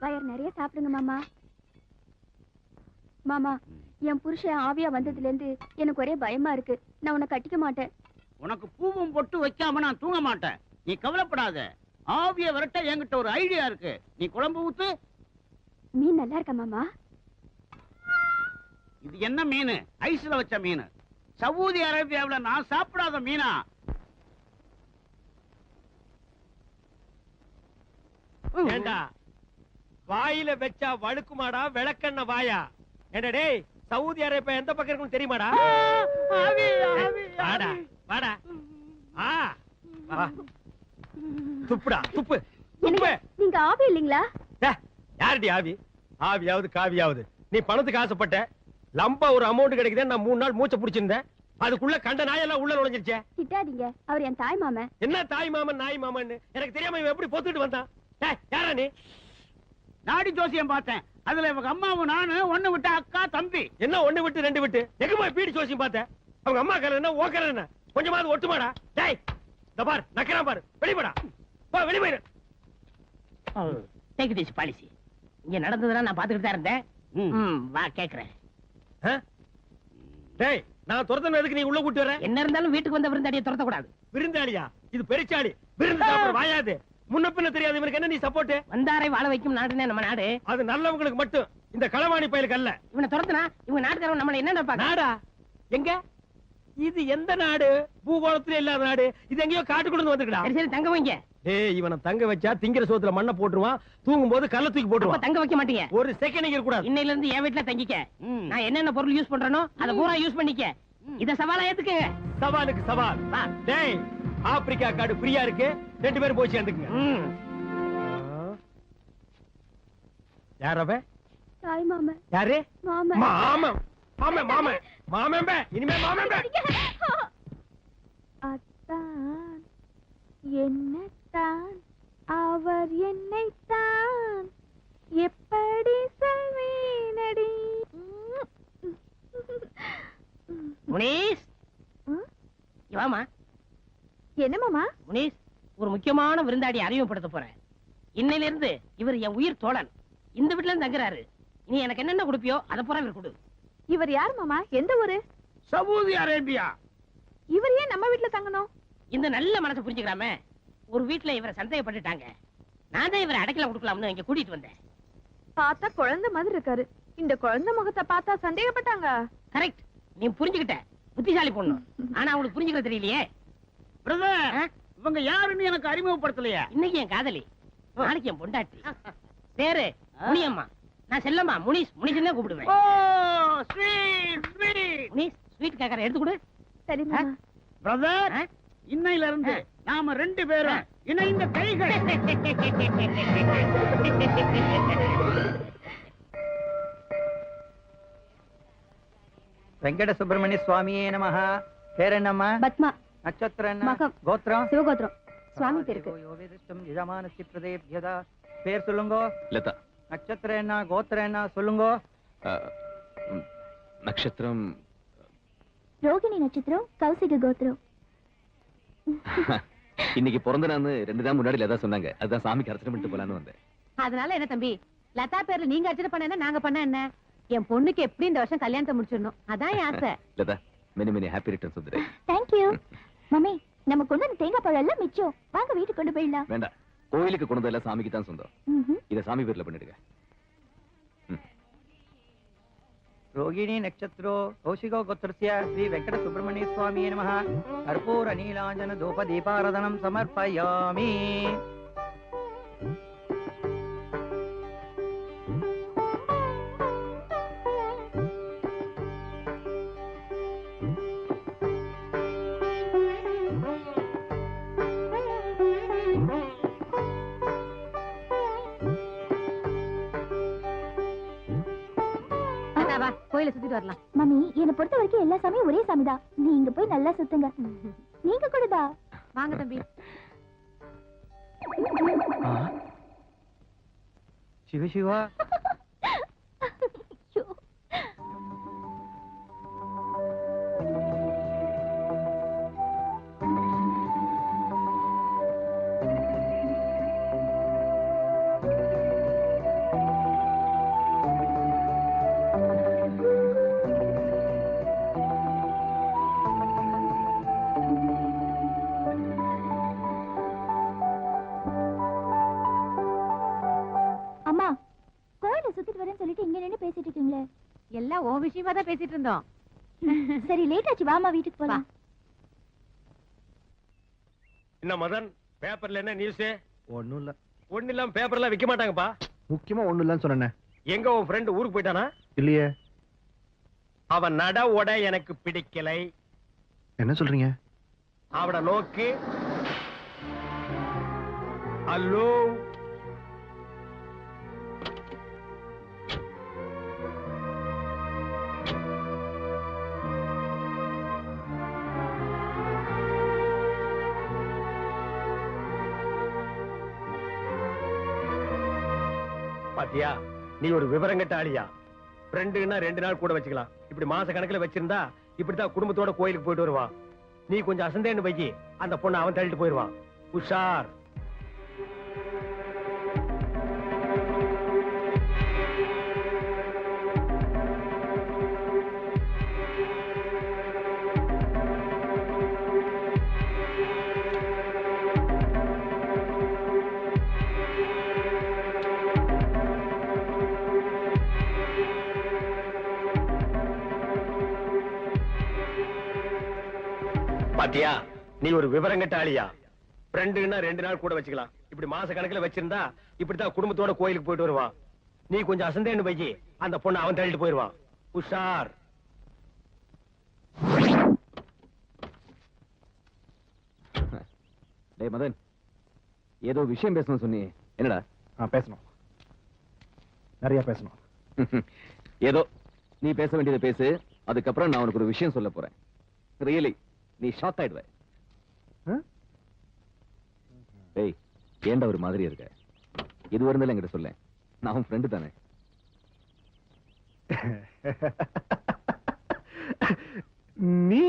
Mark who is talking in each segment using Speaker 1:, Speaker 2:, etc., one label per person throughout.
Speaker 1: Wire நிறைய சாப்பிடுங்க மாமா. மாமா, என் புருஷன் ஆவியா வந்ததுல இருந்து எனக்கு ஒரே பயமா இருக்கு. நான் உன்னை கட்டிக்க மாட்டேன்.
Speaker 2: உனக்கு பூவும் பொட்டு வைக்காம நான் தூங்க மாட்டேன். நீ கவலைப்படாத. ஆவிய விரட்ட என்கிட்ட ஒரு ஐடியா இருக்கு. நீ குழம்பு ஊத்து.
Speaker 1: மீன் நல்லா இருக்கா மாமா?
Speaker 2: இது என்ன மீன்? ஐஸ்ல வச்ச மீன். சவுதி அரேபியாவுல நான் சாப்பிடாத மீனா?
Speaker 3: ஏண்டா வாயில வச்சா வழுக்குமாடா விளக்கண்ண வாயா? ஏண்டா டேய், சவுதி அரேபியா எந்த பக்கம் இருக்குன்னு தெரியுமாடா? வாடா வாடா. துப்புடா துப்பு துப்பு.
Speaker 1: நீங்க ஆவி இல்லீங்களா?
Speaker 3: யாருடி ஆவி? ஆவியாவது காவியாவது. நீ பணத்துக்கு ஆசைப்பட்ட லம்பா ஒரு அமௌண்ட் கிடைக்குது. நான் 3 நாள் மூச்சை பிடிச்சிருந்தேன். அதுக்குள்ள கண்ட நாயெல்லாம் உள்ள நுழைஞ்சிருச்சே.
Speaker 1: திட்டாதீங்க, அவர் என் தாய் மாமன்.
Speaker 3: என்ன தாய் மாமன் நாய் மாமன்னு எனக்கு தெரியாம இவன் எப்படி பொத்துட்டு வந்தான்? யாரா நீ?
Speaker 2: நாடி ஜோசியம் பார்த்தேன். அதுல இவங்க அம்மாவும் நானு ஒண்ணு விட்டு அக்கா தம்பி.
Speaker 3: என்ன ஒண்ணு விட்டு 2 விட்டு? எங்க போய் பீடி ஜோசியம் பார்த்தேன்? அவங்க அம்மா கலர் என்ன ஓ கலர் என்ன? கொஞ்சமாவது ஒட்டுமாடா? டேய் இந்த பார் நக்கறான் பாரு. வெளிப்படா போ, வெளி போயிரு.
Speaker 4: Take this policy. இங்க நடந்ததுன்னா நான் பாத்துக்கிட்டு தான் இருந்தேன். வா கேக்குறேன்.
Speaker 3: டேய் நான் துரத்தன எதுக்கு நீ உள்ள கூட்டி வர?
Speaker 4: என்ன இருந்தாலும் வீட்டுக்கு வந்த விருந்தாடியை துரத்த கூடாது.
Speaker 3: விருந்தாளியா? இது பெருச்சாளி. விருந்து சாப்பிட வாயாது. முன்ன பின்ன தெரியாது இவனுக்கு என்ன நீ சப்போர்ட்?
Speaker 4: வந்தாரை வாழ வைக்கும் நாடுனே நம்ம நாடு.
Speaker 3: அது நல்லவங்களுக்கு மட்டும். இந்த களவாணி பயலுக்கு அல்ல.
Speaker 4: இவனை துரத்துனா இவங்க நாட்டுக்காரங்க நம்மள என்ன நினைப்பாங்க?
Speaker 3: நாடா? எங்க? இது எந்த நாடு? பூகோளத்துல இல்லாத நாடு. இது எங்கேயோ காட்டுக்குள்ள வந்துருக்கடா.
Speaker 4: சரி சரி தங்க வைங்க.
Speaker 3: ஏய் இவனை தங்க வச்சா திங்கிற சோத்துல மண்ணை போட்டுருவான். தூங்கும் போது கல்ல தூக்கி போட்டுருவான்.
Speaker 4: தங்க வைக்க மாட்டீங்க?
Speaker 3: ஒரு செகண்ட் இருக்க கூடாது.
Speaker 4: இன்னையில இருந்து என் வீட்டுல தங்கிக்க. நான் என்னென்ன பொருள் யூஸ் பண்றேனோ அதை பூரா யூஸ் பண்ணிக்க. இத சவாலா ஏத்துக்கங்க.
Speaker 3: சவாலுக்கு சவால். டேய் ஆப்பிரிக்கா காடு ஃப்ரீயா இருக்கு. 2 பேரும் போய் சேர்ந்துக்குங்க. யார் அவன்?
Speaker 1: தாய் மாமன்.
Speaker 3: யாரு?
Speaker 1: மாமன்.
Speaker 3: மாமன் மாமன் மாமன் மாமன் பே. இனிமே மாமன் பே.
Speaker 1: அத்தான் என்னத்தான் அவர் என்னைத்தான் எப்படி சொல்வேனடி.
Speaker 4: முனீஸ் இவாமா.
Speaker 1: என்ன மாமா?
Speaker 4: முனீஸ் ஒரு முக்கியமான விருந்தாடி அறிமுகப்படுத்த போறேன். இன்னையில இருந்து இவர் என் உயிர் தோழன். இந்த வீட்டுல இருந்து தங்குறாரு. நீ எனக்கு என்னென்ன கொடுப்பியோ அதை பூரா இவர் கொடு.
Speaker 1: இவர் யார் மாமா? எந்த ஊரு?
Speaker 2: Saudi Arabia.
Speaker 1: இவர் ஏன் நம்ம வீட்டுல தங்கணும்?
Speaker 4: இந்த நல்ல மனசை புரிஞ்சுக்கிறாம ஒரு வீட்டுல இவரை சந்தேகப்பட்டுட்டாங்க. நான் தான் இவரை அடைக்கல கொடுக்கலாம்னு இங்க கூட்டிட்டு வந்தேன்.
Speaker 1: பார்த்தா குழந்தை மாதிரி இருக்காரு. இந்த குழந்தை முகத்தை பார்த்தா சந்தேகப்பட்டாங்க.
Speaker 4: கரெக்ட், நீ புரிஞ்சுக்கிட்ட. புத்திசாலி பொண்ணு. ஆனா அவங்களுக்கு புரிஞ்சுக்கிற தெரியலையே.
Speaker 2: பிரதர் இவங்க யாருன்னு எனக்கு அறிமுகப்படுத்தலையா?
Speaker 4: இன்னைக்கு என் காதலி, நாளைக்கு என் பொண்டாட்டி. பேரு முனியம்மா. நான் செல்லம்மா. முனிஸ் முனிஸ்னே கூப்பிடுவேன்.
Speaker 2: ஓ ஸ்வீட் ஸ்வீட்.
Speaker 4: முனிஸ் ஸ்வீட் கேக்கற எடுத்து கொடு.
Speaker 1: சரி மாமா.
Speaker 2: பிரதர் இன்னையில இருந்து நாம 2 பேரும் இணைந்த கைகள்.
Speaker 5: வெங்கட சுப்பிரமணிய சுவாமியே நமஹ. பேர் என்னம்மா?
Speaker 1: பத்மா.
Speaker 5: நட்சத்திரம் என்ன?
Speaker 1: மகம்.
Speaker 5: கோத்திரம்?
Speaker 1: சிவகோத்திரம். சுவாமி பேருக்கு.
Speaker 5: யோவேதிஷ்டம் யஜமானஸ்ய பிரதேப்யதா. பேர் சொல்லுங்க.
Speaker 6: லதா.
Speaker 5: நட்சத்திரம் என்ன? கோத்திரம் என்ன? சொல்லுங்க.
Speaker 6: நட்சத்திரம்
Speaker 1: ரோகிணி நட்சத்திரம், கௌசிக கோத்திரம்.
Speaker 6: இன்னைக்கு பிறந்த நாள் 2 நாள் முன்னாடி லதா சொன்னாங்க. அதுதான் சாமிக்கு அர்ச்சனை பண்ணிட்டு போலான்னு வந்தேன்.
Speaker 7: அதனால என்ன தம்பி, லதா பேர்ல நீங்க அர்ச்சனை பண்ண நாங்க பண்ண என்ன? என் பொண்ணுக்கு எப்படி இந்த வருஷம் கல்யாணத்தை முடிச்சிடணும், அதான் என் ஆசை.
Speaker 6: Latha many many happy returns of the day.
Speaker 1: Thank you. Mummy, நம்ம கொண்டு வந்த தேங்காய் பழம் எல்லாம் மிச்சம். வாங்க வீட்டுக்கு கொண்டு போயிடலாம்.
Speaker 6: வேண்டாம், கோயிலுக்கு கொண்டு எல்லாம் சாமிக்கு தான் சொந்தம். இத சாமி பேர்ல பண்ணிடுங்க.
Speaker 5: ரோகிணி நட்சத்திரோ கௌசிகோ கோத்திரஸ்ய ஸ்ரீ வெங்கட சுப்பிரமணிய சுவாமியே நமஹ. கற்பூர நீலாஞ்சன தூப தீபாராதனம் சமர்ப்பயாமி.
Speaker 7: கோயில சுத்திட்டு வரலாம்.
Speaker 1: மம்மி, என்னை பொறுத்த வரைக்கும் எல்லா சாமியும் ஒரே சாமிதான். நீங்க போய் நல்லா சுத்துங்க. நீங்க கூடதா?
Speaker 7: வாங்க தம்பி.
Speaker 5: சிவ சிவா.
Speaker 7: எல்லாம் உன் விஷயமா தான் பேசிட்டு இருந்தோம்.
Speaker 1: சரி லேட் ஆச்சு, வாமா வீட்டுக்கு போலாம்.
Speaker 3: என்ன மதன், பேப்பர்ல என்ன நியூஸ்?
Speaker 8: ஒண்ணும் இல்ல.
Speaker 3: ஒண்ணு இல்லாம பேப்பர்லாம் விக்க மாட்டாங்கப்பா.
Speaker 8: முக்கியமா ஒண்ணும் இல்லன்னு சொன்னேன்.
Speaker 3: எங்க உன் ஃப்ரெண்ட் ஊருக்கு போயிட்டானா?
Speaker 8: இல்லையே.
Speaker 3: அவன் நட உட எனக்கு பிடிக்கலை.
Speaker 8: என்ன சொல்றீங்க?
Speaker 3: அவட நோக்கு. ஹலோ, பாத்தியா, நீ ஒரு விவரங்கட்ட ஆளியா? ஃப்ரெண்டுன்னா 2 நாள் கூட வச்சுக்கலாம். இப்படி மாச கணக்குல வச்சிருந்தா இப்படித்தான் குடும்பத்தோட கோயிலுக்கு போயிட்டு வருவான். நீ கொஞ்சம் அசந்தேன்னு வைக்கி, அந்த பொண்ணை அவன் தள்ளிட்டு போயிருவான். உஷார். பாத்தியா, நீ ஒரு விவரங்கட்ட ஆளியா? ஃப்ரெண்டுன்னா 2 நாள் கூட வச்சுக்கலாம். இப்படி மாச கணக்குல வச்சிருந்தா இப்படித்தான் குடும்பத்தோட கோயிலுக்கு போயிட்டு வருவான். நீ கொஞ்சம் அசந்தேன்னு வைக்கி, அந்த பொண்ணை அவன் தள்ளிட்டு போயிருவான். உஷார்.
Speaker 6: டேய் மதன், ஏதோ விஷயம் பேசணும் சொன்னி, என்னடா?
Speaker 8: பேசணும், நிறைய பேசணும்.
Speaker 6: ஏதோ நீ பேச வேண்டியதை பேசு. அதுக்கப்புறம் நான் உனக்கு ஒரு விஷயம் சொல்ல போறேன். ரியலி நீ ஷாக் ஆயிடுவ. ஏய், ஏன்டா ஒரு மாதிரி இருக்க? இது இருந்தாலும் என்கிட்ட சொல்ல, நான் உன் ஃப்ரெண்டு தானே.
Speaker 8: நீ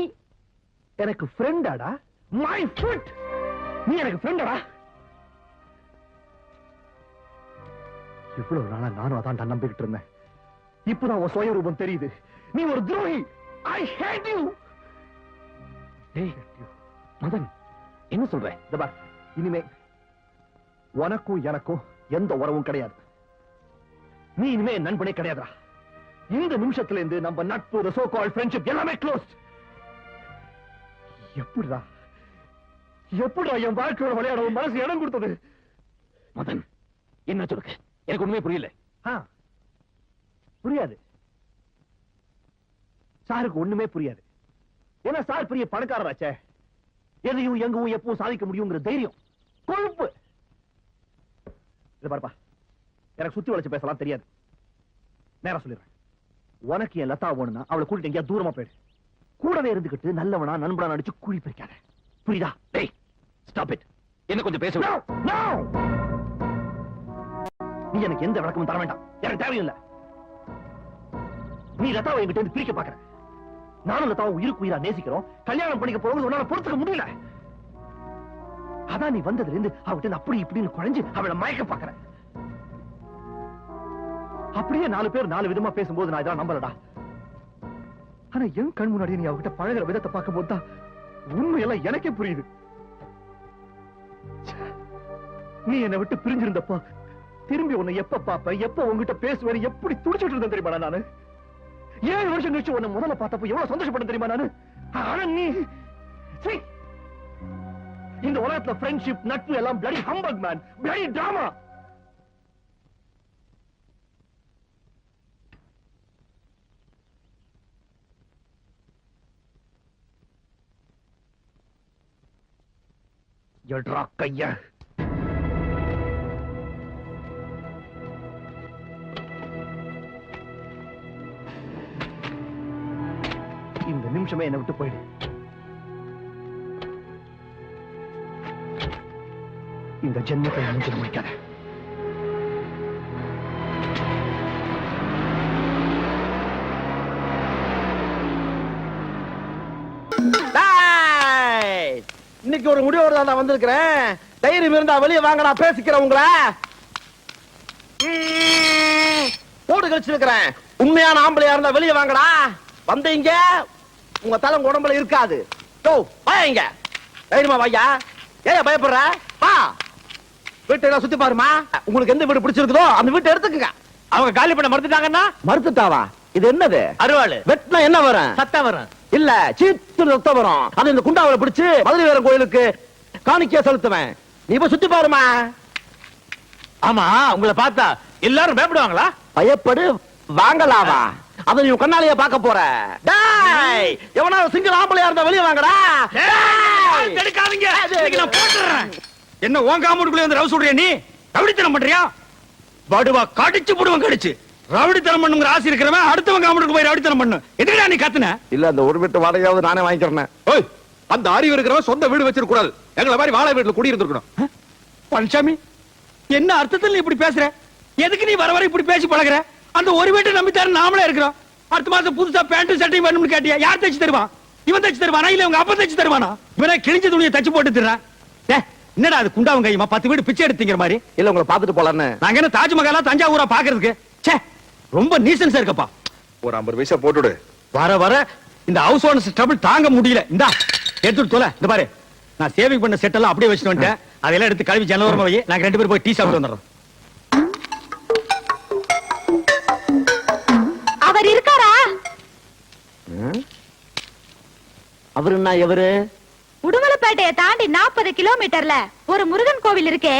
Speaker 8: எனக்கு ஃப்ரெண்டாடா? மை ஃபுட், நீ எனக்கு ஃப்ரெண்டாடா? இவ்வளவு நாளா நானும் அதான் நம்பிக்கிட்டு இருந்தேன். இப்பதான் உன் சுய ரூபம் தெரியுது. நீ ஒரு துரோகி. ஐ ஹேட் யூ.
Speaker 6: ஏய் மதன், என்ன சொல்ற?
Speaker 8: இனிமே உனக்கும் எனக்கும் எந்த உறவும் கிடையாது. நீ இனிமே நண்பனே கிடையாதுடா. இந்த நிமிஷத்துல இருந்து நம்ம நட்பு, the so called friendship எல்லாமே க்ளோஸ்ட். எப்படிடா என் வாழ்க்கையோட விளையாட மனசு இடம் கொடுத்தது?
Speaker 6: மதன், என்ன சொல்லுங்க? எனக்கு ஒண்ணுமே புரியல.
Speaker 8: புரியாது. சாருக்கு ஒண்ணுமே புரியாது. ஏன்னா சார் பெரிய பணக்காரராச்சே. எதையும் எங்கவும் எப்பவும் சாதிக்க முடியுங்கிற தைரியம், கொழுப்பு. இது பாருப்பா, எனக்கு சுத்தி வளைச்சு பேசலாம் தெரியாது. நேரா சொல்லிடுறேன். உனக்கு என் லதா வேணும்னா அவளை கூட்டிட்டு எங்கேயா தூரமா போயிடு. கூடவே இருந்துகிட்டு நல்லவனா நண்பனா நடிச்சு குழி பறிக்காத. புரியுதா?
Speaker 6: டேய் ஸ்டாப் இட். என்ன கொஞ்சம் பேச விடு.
Speaker 8: No! நீ எனக்கு எந்த விளக்கமும் தர வேண்டாம். எனக்கு தேவையில்லை. நீ லதாவை என்கிட்ட இருந்து பிரிக்க பாக்குற. நானும் லதாவை உயிருக்கு உயிரா நேசிக்கிறோம். கல்யாணம் பண்ணிக்க போறது உன்னால பொறுத்துக்க முடியல. அதான் நீ வந்ததுல இருந்து அவகிட்ட அப்படி இப்படின்னு குறைஞ்சு அவளை மயக்க பாக்குற. அப்படியே 4 பேர் 4 விதமா பேசும்போது நான் இதெல்லாம் நம்பலடா. ஆனா என் கண் முன்னாடி நீ அவகிட்ட பழகுற விதத்தை பார்க்கும் போதுதான் உண்மையெல்லாம் எனக்கே புரியுது. நீ என்னை விட்டு பிரிஞ்சிருந்தப்போ திரும்பி உன்னை எப்ப பாப்ப, எப்ப உங்ககிட்ட பேசுவேன், எப்படி துடிச்சிட்டு இருந்தேன் தெரியுமா நானு? 7 வருஷம் கழிச்சு உன்னை முதல்ல பார்த்தப்போ எவ்வளவு சந்தோஷப்பட்டேன் தெரியுமா நானு? ஆனா நீ இந்த உலகத்துல ஃப்ரெண்ட்ஷிப், நட்பு எல்லாம் bloody humbug man, bloody drama. எட்ரா கைய. இந்த நிமிஷமே என்னை விட்டு போயிடு. இந்த ஜென்மத்தை மூஞ்சில் முடிக்காத.
Speaker 5: இன்னைக்கு ஒரு முடிவோட தான் நான் வந்திருக்கிறேன். தைரியம் இருந்தா வெளியே வாங்கடா, பேசிக்கிறேன் உங்களை. போடு கழிச்சிருக்கிறேன். உண்மையான ஆம்பளையா இருந்தா வெளியே வாங்கடா. வந்தீங்க உங்க தலை உடம்புல இருக்காது. வாங்க, தைரியமா வாயா. ஏன் பயப்படுற? வா, வீட்டை சுத்தி பாருமா. உங்களுக்கு எந்த வீடு பிடிச்சிருக்குதோ அந்த வீட்டை எடுத்துக்கங்க. அவங்க காலி பண்ண மறுத்துட்டாங்கன்னா? மறுத்துட்டாவா?
Speaker 6: இது என்னது?
Speaker 3: அருவாள்.
Speaker 6: வெட்டினா என்ன வரும்?
Speaker 3: சத்தம் வரும்.
Speaker 6: இல்ல, சீத்து ரத்தம் வரும். அது இந்த குண்டாவில பிடிச்சு மதுரை வீரன் கோயிலுக்கு காணிக்கையா செலுத்துவேன். நீ இப்ப சுத்தி பாருமா.
Speaker 3: ஆமா, உங்களை பார்த்தா எல்லாரும் பயப்படுவாங்களா?
Speaker 6: பயப்படு வாங்கலாவா? அத நீ கண்ணாலேயே பார்க்க போற. டேய், எவனாவது சிங்கிள் ஆம்பளையா இருந்தா வெளிய வாங்கடா.
Speaker 3: தடுக்காதீங்க, இன்னைக்கு நான் போட்டுறேன். என்ன உன் காம்பவுண்டுக்குள்ள வந்து ரவு சொல்றியா? நீ ரவுடித்தனம் பண்றியா? படுவா கடிச்சு போடுவன், கடிச்சு. ரவுடித்தனம் பண்ணுங்கிற ஆசை இருக்கிறவன் அடுத்தவன் காம்பவுண்டுக்கு போய் ரவுடித்தனம் பண்ணு. எதுக்குடா நீ கத்துன?
Speaker 6: இல்ல, அந்த ஒரு வீட்டு வாடகையாவது நானே வாங்கிக்கிறேன்.
Speaker 9: ஓய், அந்த அறிவு இருக்கிறவன் சொந்த வீடு வச்சிருக்க கூடாது. எங்களை மாதிரி வாழை வீட்டுல குடி இருந்திருக்கணும்.
Speaker 3: பழனிசாமி, என்ன அர்த்தத்தில் நீ இப்படி பேசுற? எதுக்கு நீ வர வர இப்படி பேசி பழகுற? அந்த ஒரு வீட்டை நம்பித்தாரு நாமளே இருக்கிறோம். அடுத்த மாசம் புதுசா பேண்ட் சட்டையும் வேணும்னு கேட்டியா? யார் தைச்சு தருவான்? இவன் தைச்சு தருவானா இல்ல உங்க அப்பா தைச்சு தருவானா? இவனே கிழிஞ்ச துணியை தச்சு போட்டு தர்றான். என்னடா அது குண்டாவும் கையுமா 10 வீடு பிச்சை எடுத்தீங்கிற மாதிரி?
Speaker 6: இல்ல, உங்களை பாத்துட்டு போலான்னு.
Speaker 3: நாங்க என்ன தாஜ்மஹாலா தஞ்சாவூரா பாக்குறதுக்கு? ச்சே, ரொம்ப நீசன்ஸா இருக்கப்பா.
Speaker 9: ஒரு 50 பைசா போட்டுடு.
Speaker 3: வர வர இந்த ஹவுஸ் ஓனர்ஸ் ட்ரபிள் தாங்க முடியல. இந்தா எடுத்துட்டு தொலை. இந்த பாரு, நான் சேவிங் பண்ண செட் எல்லாம் அப்படியே வச்சுட்டு வந்துட்டேன். அதெல்லாம் எடுத்து கழுவி ஜனவரமா வை. நாங்க 2 பேரும் போய் டீ சாப்பிட்டு வந்துடுறோம்.
Speaker 1: அவர் இருக்காரா?
Speaker 6: அவரு என்ன எவரு?
Speaker 1: உடுமலைப்பேட்டையை தாண்டி 40 கிலோமீட்டர்ல ஒரு முருகன் கோவில் இருக்கே,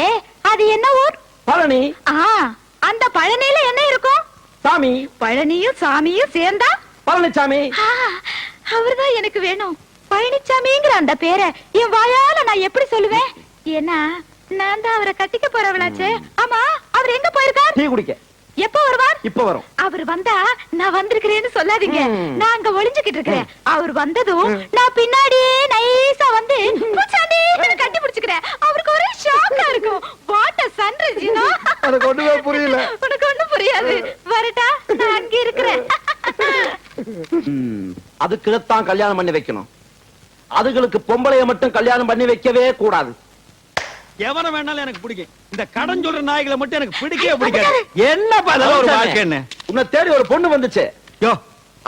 Speaker 1: அது என்ன ஊர்?
Speaker 6: பழனி.
Speaker 1: அந்த பழனியில என்ன இருக்கும்?
Speaker 6: சாமி.
Speaker 1: பழனியும் சாமியும் சேர்ந்தா
Speaker 6: பழனிசாமி.
Speaker 1: அவர்தான் எனக்கு வேணும். பழனிசாமிங்கிற அந்த பேரை என் வாயால நான் எப்படி சொல்லுவேன்? ஏன்னா நான் தான் அவரை கட்டிக்க போறவளாச்சே. ஆமா, அவர் எங்க போயிருக்கார்?
Speaker 6: டீ குடிக்க.
Speaker 1: எப்ப வருவார்?
Speaker 6: இப்ப வரும்.
Speaker 1: அவர் வந்தா நான் வந்திருக்கிறேன்னு சொல்லாதீங்க. நான் அங்க ஒளிஞ்சுக்கிட்டு இருக்கிறேன். அவர் வந்ததும் நான் பின்னாடியே நைஸா வந்து பூச்சாண்டின்னு கட்டி பிடிச்சுக்கிறேன். அவருக்கு ஒரே ஷாக்கா இருக்கும். What a sunrise, you know?
Speaker 6: எனக்கு ஒண்ணுமே புரியல.
Speaker 1: உனக்கு ஒண்ணும் புரியாது. வரட்டா, நான் அங்க இருக்கிறேன்.
Speaker 6: அதுக்குதான் கல்யாணம் பண்ணி வைக்கணும். அதுகளுக்கு பொம்பளைய மட்டும் கல்யாணம் பண்ணி வைக்கவே கூடாது.
Speaker 3: எவன வேணாலும் எனக்கு பிடிக்கும். இந்த கடன் சொல்ற நாய்களை மட்டும் எனக்கு பிடிக்கவே பிடிக்காது. என்ன பதல ஒரு வாழ்க்கைன்னு.
Speaker 6: உன்னை தேடி ஒரு பொண்ணு வந்துச்சு.
Speaker 3: யோ,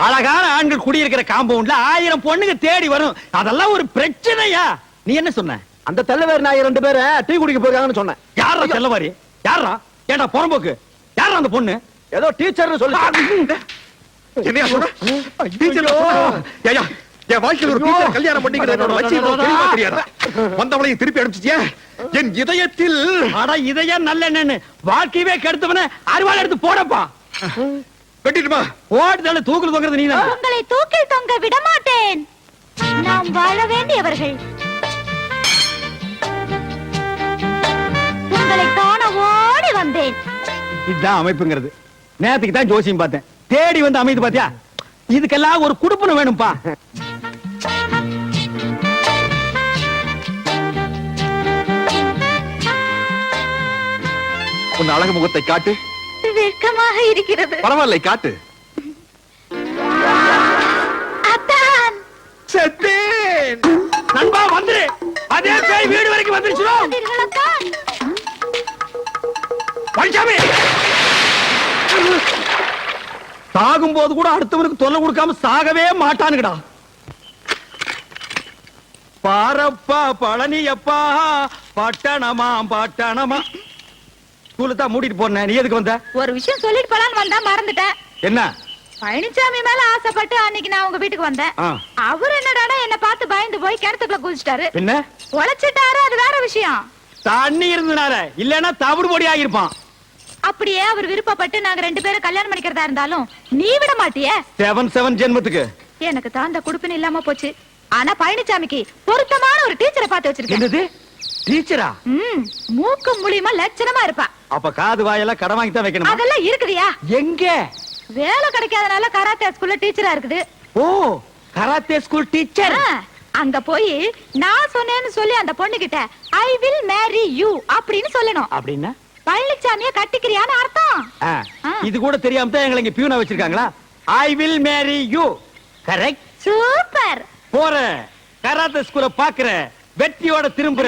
Speaker 3: அழகான ஆண்கள் குடியிருக்கிற காம்பவுண்ட்ல 1000 பொண்ணுங்க தேடி வரும். அதெல்லாம் ஒரு பிரச்சனையா? நீ என்ன சொன்ன?
Speaker 6: அந்த தெல்லவேர் நாய் 2 பேரை டீ குடிக்க போயிருக்காங்கன்னு சொன்னேன்.
Speaker 3: யாரா தெல்லவாரி? யாரா? ஏண்டா புறம்போக்கு? யாரா அந்த பொண்ணு?
Speaker 6: ஏதோ டீச்சர்னு சொல்லி.
Speaker 9: என்னையா சொல்ற? டீச்சர் ஐயா, என் வாழ்க்கையில் ஒரு டீச்சர் கல்யாணம் பண்ணிக்கிறத என்னோட லட்சியம் தெரியுமா தெரியாதா? வந்தவளையும் திருப்பி அனுப்பிச்சிட்டியா? என் இதயத்தில்
Speaker 3: அட இதயம் நல்ல என்னன்னு வாழ்க்கையவே கெடுத்தவன அறுவாள் எடுத்து போடப்பா.
Speaker 9: வெட்டிடுமா?
Speaker 3: ஓடுதல தூக்குல தொங்குறது நீ தான்.
Speaker 1: உங்களை தூக்கில் தொங்க விட மாட்டேன். நாம் வாழ வேண்டியவர்கள். உங்களை காண ஓடி வந்தேன்.
Speaker 3: இதுதான் அமைப்புங்கிறது. நேத்துக்கு தான் ஜோசியம் பார்த்தேன். தேடி வந்து அமைது பாத்தியா? இதுக்கெல்லாம் ஒரு குடுப்பனை வேணும்பா.
Speaker 9: உன் அழகு முகத்தை காட்டு.
Speaker 1: வெட்கமாக இருக்கிறது.
Speaker 9: பரவாயில்லை, காட்டு.
Speaker 1: அத்தான்,
Speaker 9: செத்தேன்.
Speaker 3: நண்பா வந்துரு. அதே பேய் வீடு வரைக்கும் வந்துருச்சு.
Speaker 1: வந்தீர்கள் அத்தான்?
Speaker 3: பழனிசாமி சாகும் போது கூட அடுத்தவனுக்கு தொல்லை கொடுக்காம சாகவே மாட்டானுங்கடா. பாரப்பா பழனியப்பா பட்டணமா பட்டணமா. ஸ்கூலுக்கு தான் மூடிட்டு போனேன். நீ எதுக்கு வந்த?
Speaker 1: ஒரு விஷயம் சொல்லிட்டு போலான்னு வந்தா மறந்துட்டேன்.
Speaker 3: என்ன?
Speaker 1: பழனிசாமி மேல ஆசைப்பட்டு அன்னைக்கு நான் உங்க வீட்டுக்கு வந்தேன். அவர் என்னடானா என்ன பார்த்து பயந்து போய் கிணத்துக்குள்ள குதிச்சிட்டாரு.
Speaker 3: என்ன?
Speaker 1: உழைச்சிட்டாரு, அது வேற விஷயம்.
Speaker 3: தண்ணி இருந்தனால, இல்லன்னா தவிடு பொடி ஆகிருப்பான்.
Speaker 1: அப்படியே அவர் விருப்பப்பட்டு நாங்க 2 பேரும் கல்யாணம் பண்ணிக்கிறதா இருந்தாலும் நீ விட மாட்டியே.
Speaker 3: 7 ஜென்மத்துக்கு
Speaker 1: எனக்கு தான் அந்த குடுப்பின இல்லாம போச்சு. ஆனா பழனிசாமிக்கு பொருத்தமான ஒரு டீச்சரை பார்த்து வச்சிருக்கேன்.
Speaker 3: என்னது? டீச்சரா?
Speaker 1: மூக்கு மூலியமா லட்சணமா இருப்பா.
Speaker 3: அப்ப காது வாயெல்லாம் கடன் வாங்கி தான் வைக்கணும்.
Speaker 1: அதெல்லாம் இருக்குதியா?
Speaker 3: எங்க?
Speaker 1: வேலை கிடைக்காதனால கராத்தே ஸ்கூல்ல டீச்சரா இருக்குது.
Speaker 3: ஓ, கராத்தே ஸ்கூல் டீச்சர்.
Speaker 1: அங்க போய் நான் சொன்னேன்னு சொல்லி அந்த பொண்ணு கிட்ட ஐ வில் மேரி யூ அப்படின்னு சொல்லணும்.
Speaker 3: அப்படின்னா
Speaker 1: பழனிசாமிய கட்டிக்கிறியான்னு அர்த்தம்.
Speaker 3: இது கூட தெரியாம தான் எங்களை இங்க பியூனா வச்சிருக்காங்களா? I will marry you. Correct.
Speaker 1: Super.
Speaker 3: போற கராத்தே ஸ்கூல பாக்குற வெற்றியோட திரும்புற.